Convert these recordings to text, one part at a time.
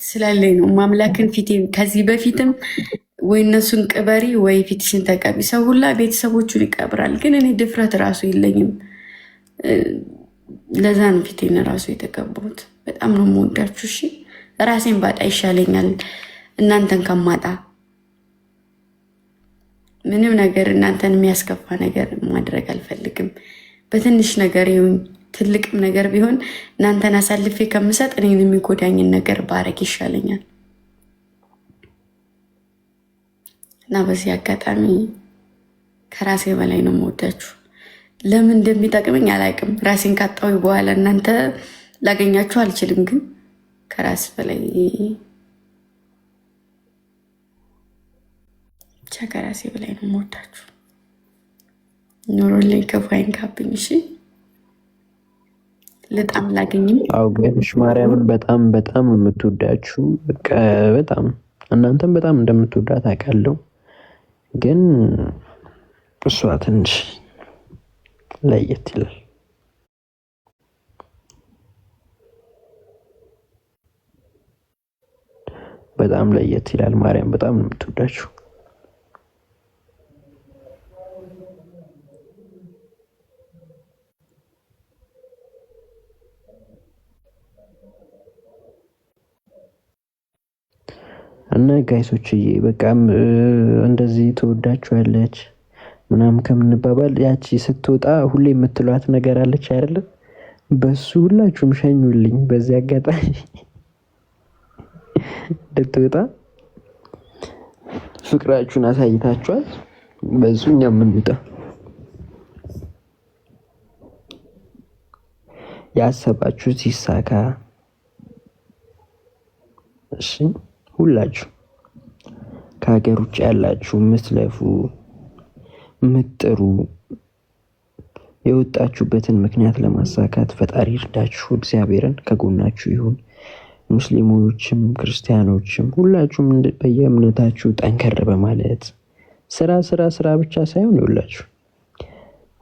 ስላለኝ ነው ማምላክን ፊቴን ከዚህ በፊትም ወይ እነሱን ቅበሪ ወይ ፊትሽን ተቀቢ። ሰው ሁላ ቤተሰቦቹን ይቀብራል፣ ግን እኔ ድፍረት ራሱ የለኝም። ለዛ ነው ፊቴን ራሱ የተቀባሁት። በጣም ነው የምወዳችሁ። እሺ ራሴን ባጣ ይሻለኛል እናንተን ከማጣ። ምንም ነገር እናንተን የሚያስከፋ ነገር ማድረግ አልፈልግም። በትንሽ ነገር ይሁን ትልቅም ነገር ቢሆን እናንተን አሳልፌ ከምሰጥ እኔን የሚጎዳኝን ነገር ባረግ ይሻለኛል። እና በዚህ አጋጣሚ ከራሴ በላይ ነው የምወዳችሁ። ለምን እንደሚጠቅመኝ አላውቅም። ራሴን ካጣሁ በኋላ እናንተ ላገኛችሁ አልችልም፣ ግን ከራስ በላይ ብቻ ከራሴ በላይ ነው የምወዳችሁ። ኑሮልኝ ክፉ አይንካብኝ። እሺ ልጣም ላገኝም አውገንሽ ማርያምን በጣም በጣም የምትወዳችሁ በቃ በጣም እናንተም በጣም እንደምትወዳት አውቃለሁ። ግን እሷ ትንሽ ለየት ይላል። በጣም ለየት ይላል። ማርያም በጣም ነው የምትወዳችሁ። እና ጋይሶችዬ በቃም እንደዚህ ተወዳችኋለች ምናምን ከምንባባል ያቺ ስትወጣ ሁሌ የምትሏት ነገር አለች አይደለ? በሱ ሁላችሁም ሸኙልኝ። በዚህ አጋጣሚ እንድትወጣ ፍቅራችሁን አሳይታችኋል። በሱ እኛም እንውጣ። ያሰባችሁት ይሳካ። እሺ ሁላችሁ ከሀገር ውጭ ያላችሁ ምትለፉ ምትጥሩ የወጣችሁበትን ምክንያት ለማሳካት ፈጣሪ ይርዳችሁ። እግዚአብሔርን ከጎናችሁ ይሁን። ሙስሊሞችም ክርስቲያኖችም ሁላችሁም በየእምነታችሁ ጠንከር በማለት ስራ ስራ ስራ ብቻ ሳይሆን ይውላችሁ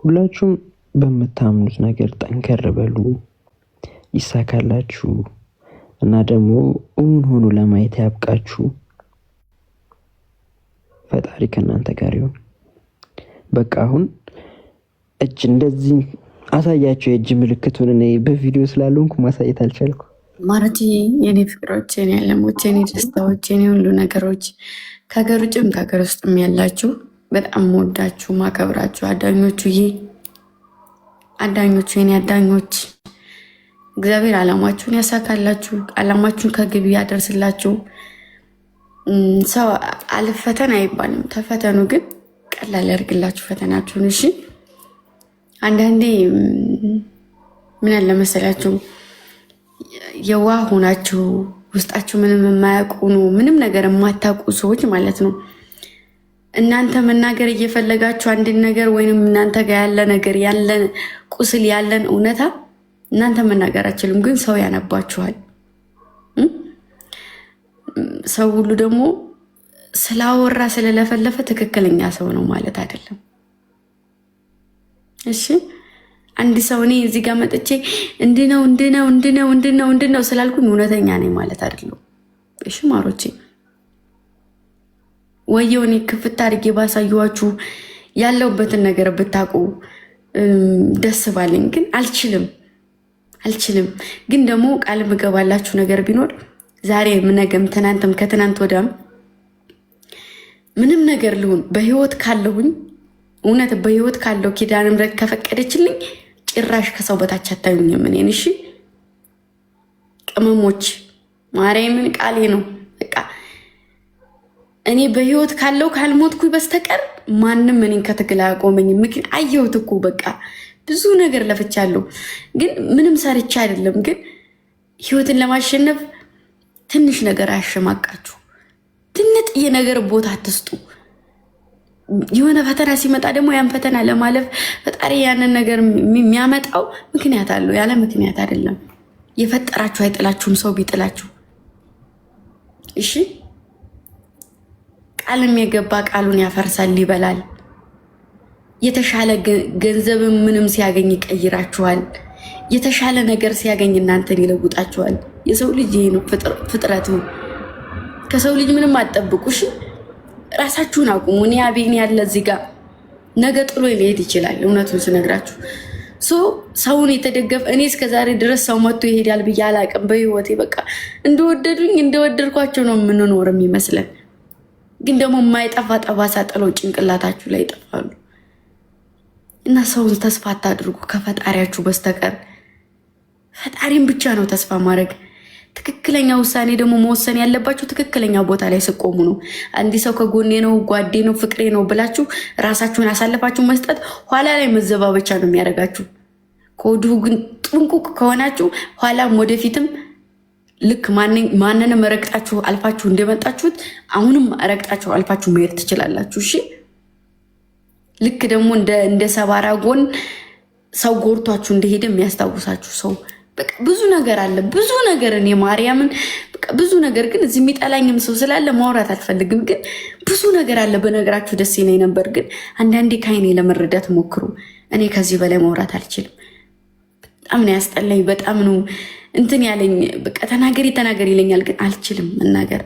ሁላችሁም በምታምኑት ነገር ጠንከር በሉ፣ ይሳካላችሁ እና ደግሞ እውን ሆኖ ለማየት ያብቃችሁ። ፈጣሪ ከእናንተ ጋር ይሁን። በቃ አሁን እጅ እንደዚህ አሳያቸው። የእጅ ምልክቱን እኔ በቪዲዮ ስላልሆንኩ ማሳየት አልቻልኩ። ማለት የኔ ፍቅሮች፣ የኔ ዓለሞች፣ የኔ ደስታዎች፣ የኔ ሁሉ ነገሮች ከሀገር ውጭም ከሀገር ውስጥም ያላችሁ በጣም ወዳችሁ ማከብራችሁ አዳኞቹ የኔ አዳኞች እግዚአብሔር ዓላማችሁን ያሳካላችሁ፣ ዓላማችሁን ከግብ ያደርስላችሁ። ሰው አልፈተን አይባልም፣ ተፈተኑ፣ ግን ቀላል ያደርግላችሁ ፈተናችሁን። እሺ አንዳንዴ ምን አለ መሰላችሁ የዋህ ሆናችሁ ውስጣችሁ ምንም የማያውቁ ነው፣ ምንም ነገር የማታውቁ ሰዎች ማለት ነው። እናንተ መናገር እየፈለጋችሁ አንድን ነገር ወይንም እናንተ ጋር ያለ ነገር ያለን ቁስል ያለን እውነታ እናንተ መናገር አችልም፣ ግን ሰው ያነባችኋል። ሰው ሁሉ ደግሞ ስላወራ ስለለፈለፈ ትክክለኛ ሰው ነው ማለት አይደለም። እሺ አንድ ሰው እኔ እዚህ ጋር መጥቼ እንድነው ስላልኩኝ እውነተኛ ነኝ ማለት አይደለም። እሺ ማሮቼ ወየው እኔ ክፍት አድርጌ ባሳየኋችሁ ያለውበትን ነገር ብታውቁ ደስ ባለኝ፣ ግን አልችልም። ግን ደግሞ ቃል ምገባላችሁ ነገር ቢኖር ዛሬ ምነገም ትናንትም ከትናንት ወዲያም ምንም ነገር ልሁን በህይወት ካለሁኝ እውነት በህይወት ካለው ኪዳነ ምሕረት ከፈቀደችልኝ ጭራሽ ከሰው በታች አታዩኝም እኔን። እሺ ቅመሞች ማርያምን ቃሌ ነው። በቃ እኔ በህይወት ካለው ካልሞትኩኝ በስተቀር ማንም እኔን ከትግል አያቆመኝም። ምክንያት አየሁት እኮ በቃ ብዙ ነገር ለፍቻለሁ፣ ግን ምንም ሰርቻ አይደለም። ግን ህይወትን ለማሸነፍ ትንሽ ነገር አያሸማቃችሁ። ትንጥዬ ነገር ቦታ አትስጡ። የሆነ ፈተና ሲመጣ ደግሞ ያን ፈተና ለማለፍ ፈጣሪ ያንን ነገር የሚያመጣው ምክንያት አለው፣ ያለ ምክንያት አይደለም። የፈጠራችሁ አይጥላችሁም፣ ሰው ቢጥላችሁ። እሺ ቃልም የገባ ቃሉን ያፈርሳል፣ ይበላል። የተሻለ ገንዘብም ምንም ሲያገኝ ይቀይራችኋል። የተሻለ ነገር ሲያገኝ እናንተን ይለውጣችኋል። የሰው ልጅ ይሄ ነው ፍጥረቱ። ከሰው ልጅ ምንም አትጠብቁሽ። ራሳችሁን አቁሙ። እኔ አቤኔ ያለ እዚህ ጋር ነገ ጥሎ ሊሄድ ይችላል። እውነቱን ስነግራችሁ ሰውን የተደገፈ እኔ እስከዛሬ ድረስ ሰው መጥቶ ይሄዳል ብዬ አላቅም በህይወቴ። በቃ እንደወደዱኝ እንደወደድኳቸው ነው የምንኖር የሚመስለን። ግን ደግሞ የማይጠፋ ጠባሳ ጥለው ጭንቅላታችሁ ላይ ይጠፋሉ። እና ሰውን ተስፋ አታድርጉ ከፈጣሪያችሁ በስተቀር። ፈጣሪን ብቻ ነው ተስፋ ማድረግ። ትክክለኛ ውሳኔ ደግሞ መወሰን ያለባችሁ ትክክለኛ ቦታ ላይ ስቆሙ ነው። አንድ ሰው ከጎኔ ነው፣ ጓዴ ነው፣ ፍቅሬ ነው ብላችሁ ራሳችሁን አሳልፋችሁ መስጠት ኋላ ላይ መዘባበቻ ነው የሚያደርጋችሁ። ከወዲሁ ግን ጥንቁቅ ከሆናችሁ ኋላም ወደፊትም ልክ ማንንም ረግጣችሁ አልፋችሁ እንደመጣችሁት አሁንም ረግጣችሁ አልፋችሁ መሄድ ትችላላችሁ። እሺ ልክ ደግሞ እንደ ሰባራ ጎን ሰው ጎርቷችሁ እንደሄደ የሚያስታውሳችሁ ሰው በቃ ብዙ ነገር አለ። ብዙ ነገር እኔ ማርያምን በቃ ብዙ ነገር ግን እዚህ የሚጠላኝም ሰው ስላለ ማውራት አልፈልግም። ግን ብዙ ነገር አለ በነገራችሁ ደስ ይለኝ ነበር። ግን አንዳንዴ ከአይኔ ለመረዳት ሞክሩ። እኔ ከዚህ በላይ ማውራት አልችልም። በጣም ነው ያስጠላኝ። በጣም ነው እንትን ያለኝ። በቃ ተናገሪ ይለኛል፣ ግን አልችልም መናገር።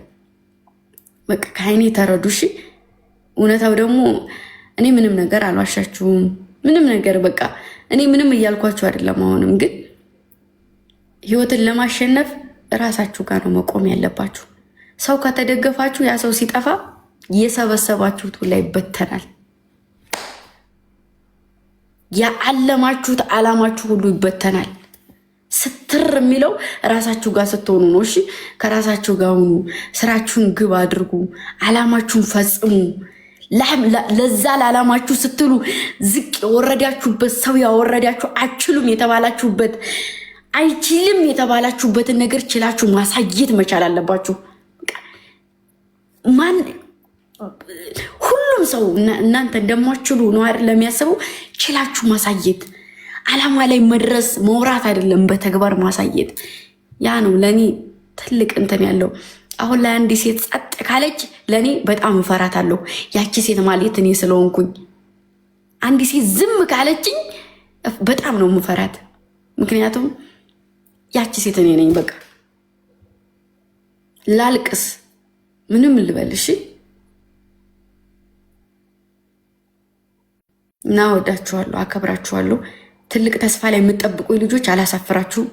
በቃ ከአይኔ ተረዱ። እሺ እውነታው ደግሞ እኔ ምንም ነገር አልዋሻችሁም። ምንም ነገር በቃ እኔ ምንም እያልኳችሁ አይደለም። አሁንም ግን ህይወትን ለማሸነፍ እራሳችሁ ጋር ነው መቆም ያለባችሁ። ሰው ከተደገፋችሁ ያ ሰው ሲጠፋ የሰበሰባችሁት ላይ ይበተናል። ያዓለማችሁት ዓላማችሁ ሁሉ ይበተናል። ስትር የሚለው ራሳችሁ ጋር ስትሆኑ ነው። እሺ ከራሳችሁ ጋር ሁኑ። ስራችሁን ግብ አድርጉ። ዓላማችሁን ፈጽሙ። ለዛ ለዓላማችሁ ስትሉ ዝቅ የወረዳችሁበት ሰው ያወረዳችሁ አችሉም የተባላችሁበት አይችልም የተባላችሁበትን ነገር ችላችሁ ማሳየት መቻል አለባችሁ። ሁሉም ሰው እናንተ እንደማችሉ ነው አይደል ለሚያስበው። ችላችሁ ማሳየት፣ ዓላማ ላይ መድረስ መውራት አይደለም በተግባር ማሳየት። ያ ነው ለኔ ትልቅ እንትን ያለው። አሁን ላይ አንዲት ሴት ጸጥ ካለች ለኔ በጣም እፈራታለሁ። ያቺ ሴት ማለት እኔ ስለሆንኩኝ አንዲት ሴት ዝም ካለችኝ በጣም ነው የምፈራት። ምክንያቱም ያቺ ሴት እኔ ነኝ። በቃ ላልቅስ ምንም ልበልሽ እና ወዳችኋለሁ፣ አከብራችኋለሁ። ትልቅ ተስፋ ላይ የምትጠብቁ ልጆች አላሳፍራችሁም።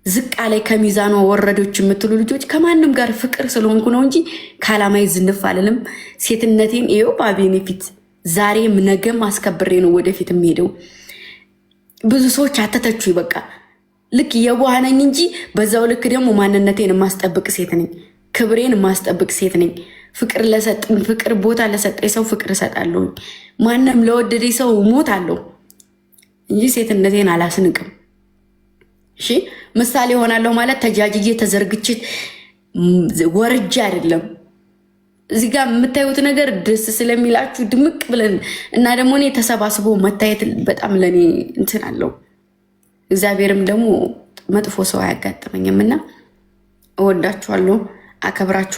ዝቃ ላይ ከሚዛኗ ወረዶች የምትሉ ልጆች ከማንም ጋር ፍቅር ስለሆንኩ ነው እንጂ ከዓላማዬ ዝንፍ አልልም። ሴትነቴን ይኸው በአቤኔ ፊት ዛሬም ነገም አስከብሬ ነው ወደፊት የሚሄደው። ብዙ ሰዎች አተተቹ በቃ ልክ የዋህ ነኝ እንጂ በዛው ልክ ደግሞ ማንነቴን የማስጠብቅ ሴት ነኝ። ክብሬን የማስጠብቅ ሴት ነኝ። ፍቅር ለሰጠኝ ፍቅር ቦታ ለሰጠኝ ሰው ፍቅር እሰጣለሁ። ማንም ለወደደኝ ሰው ሞታለሁ እንጂ ሴትነቴን አላስንቅም። እሺ ምሳሌ ሆናለሁ ማለት ተጃጅዬ ተዘርግቼ ወርጄ አይደለም። እዚህ ጋር የምታዩት ነገር ደስ ስለሚላችሁ ድምቅ ብለን እና ደግሞ እኔ ተሰባስቦ መታየት በጣም ለኔ እንትን አለው። እግዚአብሔርም ደግሞ መጥፎ ሰው አያጋጥመኝም እና እወዳችኋለሁ፣ አከብራችኋለሁ።